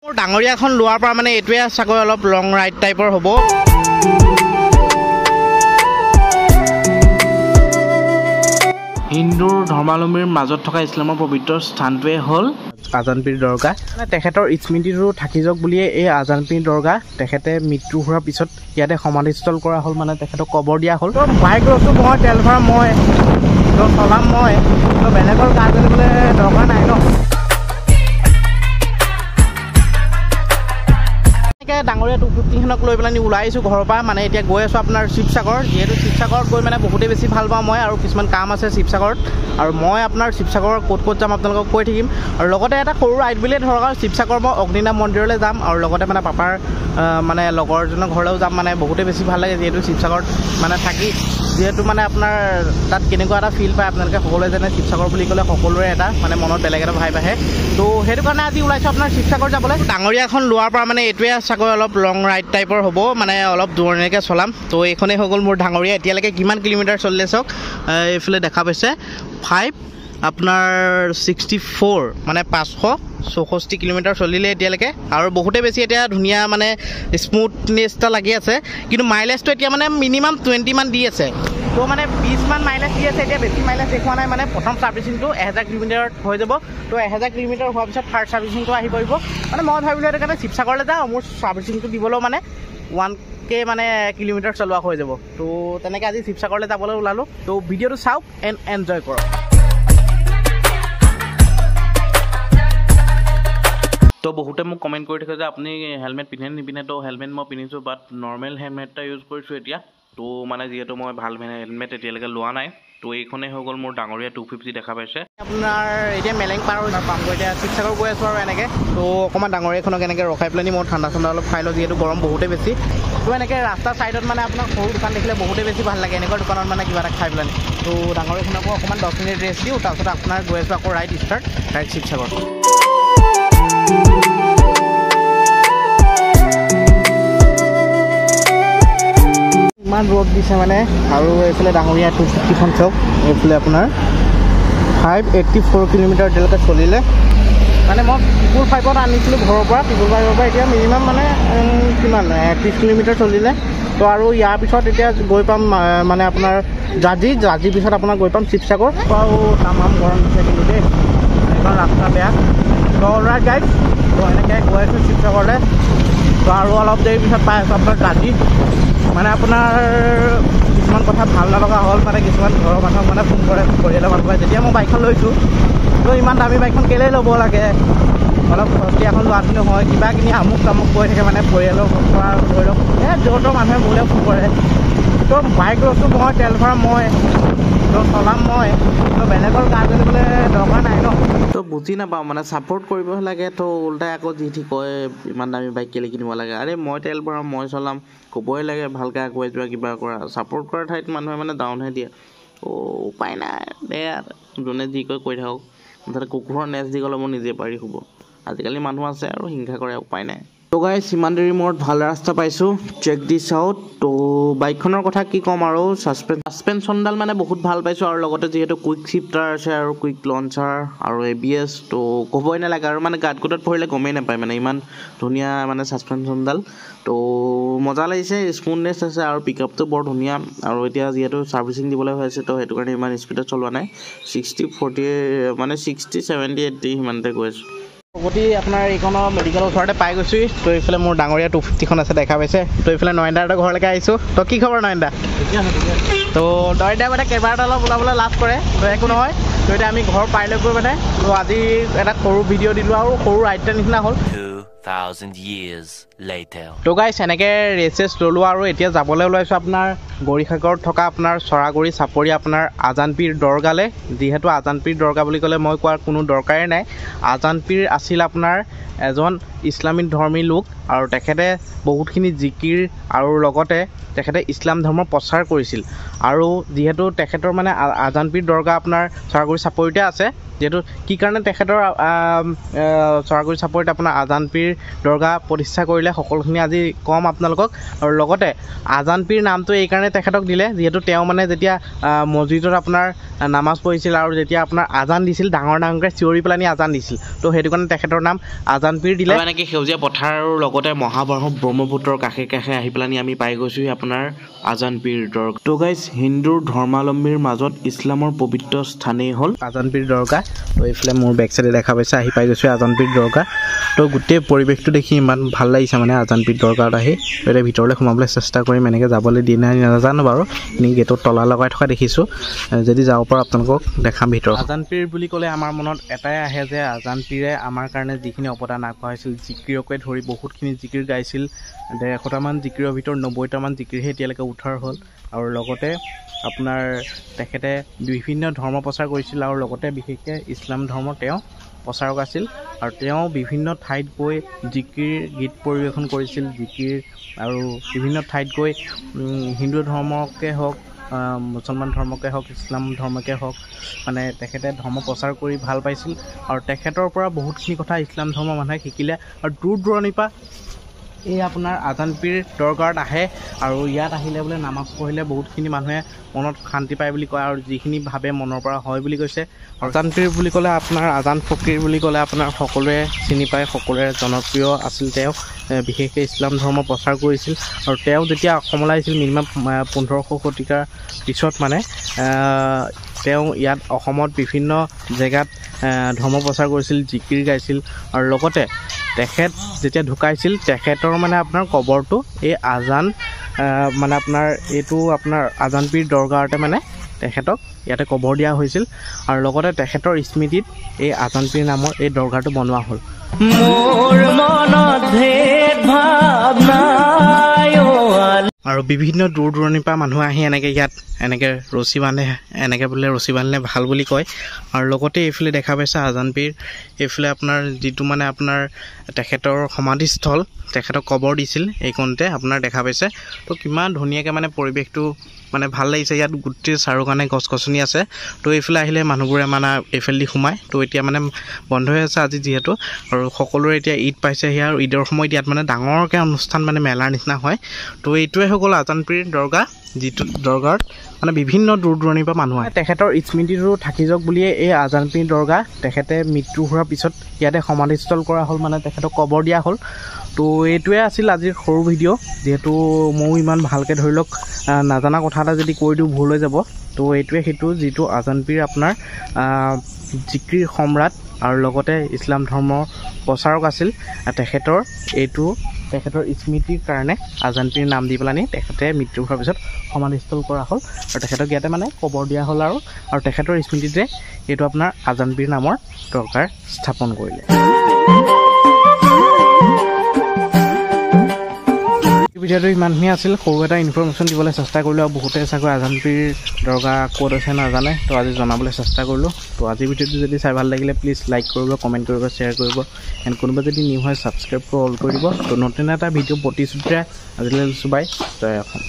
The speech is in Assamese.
মোৰ ডাঙৰীয়াখন লোৱাৰ পৰা মানে এটোৱে চাগৈ অলপ লং ৰাইড টাইপৰ হ'ব। হিন্দুৰ ধৰ্মাৱলম্বীৰ মাজত থকা ইছলামৰ পবিত্ৰ স্থানটোৱে হ'ল আজানপীৰ দৰগাহ। তেখেতৰ স্মৃতিটো থাকি যাওক বুলিয়ে এই আজানপীৰ দৰগাহ তেখেতে মৃত্যু হোৱাৰ পিছত ইয়াতে সমাধিস্থল কৰা হ'ল, মানে তেখেতক কবৰ দিয়া হ'ল। তো বাইক লৈছোঁ মই, তেল ভৰা মই, তো চলাম মই, তো বেলেগৰ গা জ্বলিবলৈ দৰকাৰ নাই ন। ডাঙৰীয়া 250খনক লৈ পেলাই ওলাই আহিছোঁ ঘৰৰ পৰা, মানে এতিয়া গৈ আছোঁ আপোনাৰ শিৱসাগৰ। যিহেতু শিৱসাগৰত গৈ মানে বহুতেই বেছি ভাল পাওঁ মই, আৰু কিছুমান কাম আছে শিৱসাগৰত, আৰু মই আপোনাৰ শিৱসাগৰ ক'ত যাম আপোনালোকক কৈ থাকিম। আৰু লগতে এটা সৰু ৰাইড বুলিয়ে ধৰক, আৰু শিৱসাগৰ মই অগ্নিনাভ মন্দিৰলৈ যাম, আৰু লগতে মানে পাপাৰ মানে লগৰজনৰ ঘৰলৈও যাম। মানে বহুতেই বেছি ভাল লাগে যিহেতু শিৱসাগৰত মানে থাকি, যিহেতু মানে আপোনাৰ তাত কেনেকুৱা এটা ফিল পায় আপোনালোকে সকলোৱে জানে। শিৱসাগৰ বুলি ক'লে সকলোৰে এটা মানে মনত বেলেগ এটা ভাইব আহে। তো সেইটো কাৰণে আজি ওলাইছোঁ আপোনাৰ শিৱসাগৰ যাবলৈ। ডাঙৰীয়াখন লোৱাৰ পৰা মানে এইটোৱে চাগৈ অলপ লং ৰাইড টাইপৰ হ'ব, মানে অলপ দূৰণিকৈ চলাম। তো এইখনেই হৈ গ'ল মোৰ ডাঙৰীয়া। এতিয়ালৈকে কিমান কিলোমিটাৰ চলিলে চাওক, এইফালে দেখা পাইছে 564 মানে 564 কিলোমিটাৰ চলিলে এতিয়ালৈকে, আৰু বহুতেই বেছি এতিয়া ধুনীয়া মানে স্মুথনেছ এটা লাগি আছে। কিন্তু মাইলেজটো এতিয়া মানে মিনিমাম 20 মান দি আছে। তো মানে 20 মান মাইলেজ দি আছে, এতিয়া বেছি মাইলেজ দেখুওৱা নাই। মানে প্ৰথম ছাৰ্ভিচিংটো 1000 কিলোমিটাৰত হৈ যাব। তো 1000 কিলোমিটাৰ হোৱাৰ পিছত থাৰ্ড ছাৰ্ভিচিংটো আহি পৰিব। মানে মই ভাবিলোঁ সেইটো কাৰণে শিৱসাগৰলৈ যাওঁ, মোৰ ছাৰ্ভিচিংটো দিবলৈও মানে 1K মানে কিলোমিটাৰ চলোৱা হৈ যাব। তো তেনেকৈ আজি শিৱসাগৰলৈ যাবলৈ ওলালোঁ। তো ভিডিঅ'টো চাওক এণ্ড এনজয় কৰক। তো বহুতে মোক কমেণ্ট কৰি থাকে যে আপুনি হেলমেট পিন্ধে নিপিন্ধে। তো হেলমেট মই পিন্ধিছোঁ, বাট নৰ্মেল হেলমেট এটা ইউজ কৰিছোঁ এতিয়া। তো মানে যিহেতু মই ভাল হেলমেট এতিয়ালৈকে লোৱা নাই। তো এইখনেই হৈ গ'ল মোৰ ডাঙৰীয়া 250 দেখা পাইছে। আপোনাৰ এতিয়া মেলেং পাৰ হৈ পামগৈ, এতিয়া শিৱসাগৰ গৈ আছোঁ আৰু এনেকৈ। তো অকণমান ডাঙৰীয়াখনক এনেকৈ ৰখাই পেলাই মই ঠাণ্ডা অলপ খাই লওঁ, যিহেতু গৰম বহুতেই বেছি। তো এনেকৈ ৰাস্তাৰ ছাইডত মানে আপোনাৰ সৰু দোকান দেখিলে বহুতেই বেছি ভাল লাগে, এনেকুৱা দোকানত মানে কিবা এটা খাই পেলাই। তো ডাঙৰীয়াখনকো অকণমান 10 মিনিট ৰেষ্ট দিওঁ, তাৰপিছত আপোনাৰ গৈ আছোঁ আকৌ ৰাইড ষ্টাৰ্ট ডাইৰেক্ট শিৱসাগৰ। ইমান ৰ'দ দিছে মানে, আৰু এইফালে ডাঙৰীয়া 250খন চাওক, এইফালে আপোনাৰ 584 কিলোমিটাৰ এতিয়ালৈকে চলিলে। মানে মই পিপুল 5ত আনিছিলোঁ ঘৰৰ পৰা, পিপুল 5ৰ পৰা এতিয়া মিনিমাম মানে কিমান 30 কিলোমিটাৰ চলিলে। তো আৰু ইয়াৰ পিছত এতিয়া গৈ পাম মানে আপোনাৰ জাজিৰ পিছত আপোনাৰ গৈ পাম শিৱসাগৰ। আৰু তামাম গৰম দিছে কিন্তু দেই, এইখন ৰাস্তা বেয়া। তো অলৰাইট গাইজ, তো এনেকৈ গৈ আছোঁ শিৱসাগৰলৈ। তো আৰু অলপ দেৰি পিছত পাই আছোঁ আপোনাৰ জাজি। মানে আপোনাৰ কিছুমান কথা ভাল নলগা হ'ল, মানে কিছুমান ঘৰৰ মানুহক মানে ফোন কৰে, পৰিয়ালৰ মানুহে, যেতিয়া মই বাইকখন লৈছোঁ। তো ইমান দামী বাইকখন কেলৈ ল'ব লাগে, অলপ সস্তীয়া এখন লোৱাটো নহয়, কিবা কিনি আমুক তামুক কৈ থাকে মানে পৰিয়ালৰ পৰা ধৰি লওক য'ৰ মানুহে মোলৈ ফোন কৰে। তো বাইক লৈছোঁ মই, তেল ভৰা মই, তো চলাম মই, তো বেলেগৰ গা জ্বলিবলৈ দৰকাৰ নাই ন। তো বুজি নাপাওঁ মানে, ছাপৰ্ট কৰিবহে লাগে। তো ওল্টাই আকৌ যি ঠিক কয় ইমান দামী বাইক কেলৈ কিনিব লাগে। আৰে মই তেল ভৰাম, মই চলাম, ক'বই লাগে ভালকৈ আগুৱাই যোৱা কিবা কৰা। ছাপৰ্ট কৰাৰ ঠাইত মানুহে মানে ডাউনহে দিয়ে। উপায় নাই দে, যোনে যি কৈ থাকক। মুঠতে কুকুৰৰ নেচ দি গ'লে মই নিজে পাৰি শুব। আজিকালি মানুহ আছে আৰু হিংসা কৰে, উপায় নাই। তো গাইজ ইমান দেৰি মূৰত ভাল ৰাস্তা পাইছোঁ, চেক দিছ আউট। তো বাইকখনৰ কথা কি ক'ম আৰু, ছাছপেনশ্যনডাল মানে বহুত ভাল পাইছোঁ, আৰু লগতে যিহেতু কুইক শ্বিফ্টাৰ আছে আৰু কুইক লঞ্চাৰ আৰু ABS, তো ক'বই নালাগে। আৰু মানে গাঁত পৰিলে গমেই নাপায় মানে, ইমান ধুনীয়া মানে ছাছপেনশ্যনডাল। তো মজা লাগিছে, স্মুথনেছ আছে, আৰু পিকআপটো বৰ ধুনীয়া। আৰু এতিয়া যিহেতু ছাৰ্ভিচিং দিবলৈ হৈ আছে, তো সেইটো কাৰণে ইমান স্পীডত চলোৱা নাই, 60-40 মানে 60-70-80 সিমানতে গৈ আছোঁ। প্ৰগতি আপোনাৰ এইখনৰ মেডিকেলৰ ওচৰতে পাই গৈছোঁ। তো এইফালে মোৰ ডাঙৰীয়া 250খন আছে দেখা পাইছে। তো এইফালে নয়নদাহঁতৰ ঘৰলৈকে আহিছোঁ। তো কি খবৰ নয়নদা? তো নয়নদাই মানে কেমেৰাটো অলপ ওলাবলৈ লাজ কৰে, তো একো নহয়। তো এতিয়া আমি ঘৰ পাই লৈ গৈ মানে, তো আজি এটা সৰু ভিডিঅ' দিলোঁ আৰু সৰু ৰাইড এটা নিচিনা হ'ল। 2000 years later. তো গাইছ এনেকৈ ৰেচেছ ল'লোঁ, আৰু এতিয়া যাবলৈ ওলাইছোঁ আপোনাৰ গৌৰীসাগৰত থকা আপোনাৰ চৰাগুৰি চাপৰি আপোনাৰ আজানপীৰ দৰগালৈ। যিহেতু আজানপীৰ দৰগা বুলি ক'লে মই কোৱাৰ কোনো দৰকাৰেই নাই। আজানপীৰ আছিল আপোনাৰ এজন ইছলামিক ধৰ্মী লোক, আৰু তেখেতে বহুতখিনি জিকিৰ আৰু লগতে তেখেতে ইছলাম ধৰ্মৰ প্ৰচাৰ কৰিছিল। আৰু যিহেতু তেখেতৰ মানে আজানপীৰ দৰগা আপোনাৰ চৰাগুৰি চাপৰিতে আছে, যিহেতু কি কাৰণে তেখেতৰ চৰাগুৰি চাপৰিত আপোনাৰ আজানপীৰ দৰগা প্ৰতিষ্ঠা কৰিলে সকলোখিনি আজি ক'ম আপোনালোকক। আৰু লগতে আজানপীৰ নামটো এইকাৰণে তেখেতক দিলে, যিহেতু তেওঁ মানে যেতিয়া মছজিদত আপোনাৰ নামাজ পঢ়িছিল, আৰু যেতিয়া আপোনাৰ আজান দিছিল, ডাঙৰকৈ চিঞৰি পেলাই আজান দিছিল। তো সেইটো কাৰণে তেখেতৰ নাম আজান পীৰ দিলে এনেকৈ সেউজীয়া পথাৰ আৰু লগতে ব্ৰহ্মপুত্ৰৰ কাষে কাষে আহি পেলানি আমি পাই গৈছোঁ আপোনাৰ আজান পীৰ দৰগাহ তো গাইজ হিন্দুৰ ধৰ্মাৱলম্বীৰ মাজত ইছলামৰ পবিত্ৰ স্থানেই হ'ল আজান পীৰ দৰগাহ তো এইফালে মোৰ বেক চাইডে দেখা পাইছে আহি পাই গৈছোঁ আজান পীৰ দৰগাহ তো গোটেই পৰিৱেশটো দেখি ইমান ভাল লাগিছে মানে আজান পীৰ দৰগাহত আহি এতিয়া ভিতৰলৈ সোমাবলৈ চেষ্টা কৰিম এনেকৈ যাবলৈ দিয়ে নাই নাজানো বাৰু এনেকৈ গেটত তলা লগাই থকা দেখিছোঁ যদি যাব পাৰোঁ আপোনালোকক দেখাম ভিতৰত আজান পীৰ বুলি ক'লে আমাৰ মনত এটাই আহে যে আজান পীৰে আমাৰ কাৰণে যিখিনি অৱদান আগবঢ়াইছিল জিকিৰকে ধৰি বহুতখিনি জিকিৰ গাইছিল 150টামান জিকিৰৰ ভিতৰত 90টামান জিকিৰহে এতিয়ালৈকে উদ্ধাৰ হ'ল আৰু লগতে আপোনাৰ তেখেতে বিভিন্ন ধৰ্ম প্ৰচাৰ কৰিছিল আৰু লগতে বিশেষকৈ ইছলাম ধৰ্মৰ তেওঁ প্ৰচাৰক আছিল আৰু তেওঁ বিভিন্ন ঠাইত গৈ জিকিৰ গীত পৰিৱেশন কৰিছিল জিকিৰ আৰু বিভিন্ন ঠাইত গৈ হিন্দু ধৰ্মকে হওক মুছলমান ধৰ্মকে হওক ইছলাম ধৰ্মকে হওক মানে তেখেতে ধৰ্ম প্ৰচাৰ কৰি ভাল পাইছিল আৰু তেখেতৰ পৰা বহুতখিনি কথা ইছলাম ধৰ্মৰ মানুহে শিকিলে আৰু দূৰ দূৰণিৰ পৰা এই আপোনাৰ আজান পীৰ দৰগাহত আহে আৰু ইয়াত আহিলে বোলে নামাজ পঢ়িলে বহুতখিনি মানুহে মনত শান্তি পায় বুলি কয় আৰু যিখিনি ভাবে মনৰ পৰা হয় বুলি কৈছে আজান পীৰ বুলি ক'লে আপোনাৰ আজান ফকীৰ বুলি ক'লে আপোনাৰ সকলোৱে চিনি পায় সকলোৰে জনপ্ৰিয় আছিল তেওঁ বিশেষকৈ ইছলাম ধৰ্ম প্ৰচাৰ কৰিছিল আৰু তেওঁ যেতিয়া অসমলৈ আহিছিল মিনিমাম 1500 শতিকাৰ পিছত মানে তেওঁ ইয়াত অসমত বিভিন্ন জেগাত ধৰ্ম প্ৰচাৰ কৰিছিল জিকিৰ গাইছিল আৰু লগতে তেখেত যেতিয়া ঢুকাইছিল তেখেতৰ মানে আপোনাৰ কবৰটো এই আজান মানে আপোনাৰ এইটো আপোনাৰ আজান পীৰ দৰগাহতে মানে তেখেতক ইয়াতে কবৰ দিয়া হৈছিল আৰু লগতে তেখেতৰ স্মৃতিত এই আজান পীৰ নামৰ এই দৰগাহটো বনোৱা হ'ল আৰু বিভিন্ন দূৰ দূৰণিৰ পৰা মানুহ আহি এনেকৈ ইয়াত এনেকৈ ৰছী বান্ধে এনেকৈ বোলে ৰছী বান্ধিলে ভাল বুলি কয় আৰু লগতে এইফালে দেখা পাইছে আজান পীৰ এইফালে আপোনাৰ যিটো মানে আপোনাৰ তেখেতৰ সমাধিস্থল তেখেতক কবৰ দিছিল এইকণতে আপোনাৰ দেখা পাইছে তো কিমান ধুনীয়াকৈ মানে পৰিৱেশটো মানে ভাল লাগিছে ইয়াত গোটেই চাৰিওকাণে গছ গছনি আছে তো এইফালে আহিলে মানুহবোৰে মানে এইফালেদি সোমায় তো এতিয়া মানে বন্ধ হৈ আছে আজি যিহেতু আৰু সকলোৰে এতিয়া ঈদ পাইছেহি আৰু ঈদৰ সময়ত ইয়াত মানে ডাঙৰকৈ অনুষ্ঠান মানে মেলাৰ নিচিনা হয় তো এইটোৱে হৈ গ'ল আজান পীৰ দৰগাহ যিটো দৰগাহত মানে বিভিন্ন দূৰ দূৰণিৰ পৰা মানুহ আহে তেখেতৰ স্মৃতিটো থাকি যাওক বুলিয়ে এই আজান পীৰ দৰগাহ তেখেতে মৃত্যু হোৱাৰ পিছত ইয়াতে সমাধিস্থল কৰা হ'ল মানে তেখেতক কবৰ দিয়া হ'ল তো এইটোৱে আছিল আজিৰ সৰু ভিডিঅ' যিহেতু ময়ো ইমান ভালকৈ ধৰি লওক নাজানা কথা এটা যদি কৈ দিওঁ ভুল হৈ যাব তো এইটোৱে সেইটো যিটো আজান পীৰ আপোনাৰ জিকিৰ সম্ৰাট আৰু লগতে ইছলাম ধৰ্মৰ প্ৰচাৰক আছিল তেখেতৰ স্মৃতিৰ কাৰণে আজান পীৰ নাম দি পেলানি তেখেতে মৃত্যু হোৱাৰ পিছত সমাধিস্থল কৰা হ'ল আৰু তেখেতক ইয়াতে মানে কবৰ দিয়া হ'ল আৰু তেখেতৰ স্মৃতিতে এইটো আপোনাৰ আজান পীৰ নামৰ দৰগাহ স্থাপন কৰিলে ভিডিঅ'টো ইমানখিনি আছিল সৰু এটা ইনফৰমেশ্যন দিবলৈ চেষ্টা কৰিলোঁ আৰু বহুতে চাগৈ আজান পীৰ দৰগাহ ক'ত আছে নাজানে তো আজি জনাবলৈ চেষ্টা কৰিলোঁ তো আজিৰ ভিডিঅ'টো যদি চাই ভাল লাগিলে প্লিজ লাইক কৰিব কমেণ্ট কৰিব শ্বেয়াৰ কৰিব এণ্ড কোনোবা যদি নিউ হয় ছাবস্ক্ৰাইব কৰি অল কৰি দিব তো নতুন এটা ভিডিঅ' প্ৰতিশ্ৰুতিৰে আজিলৈ লৈছোঁ বাই জয় অসম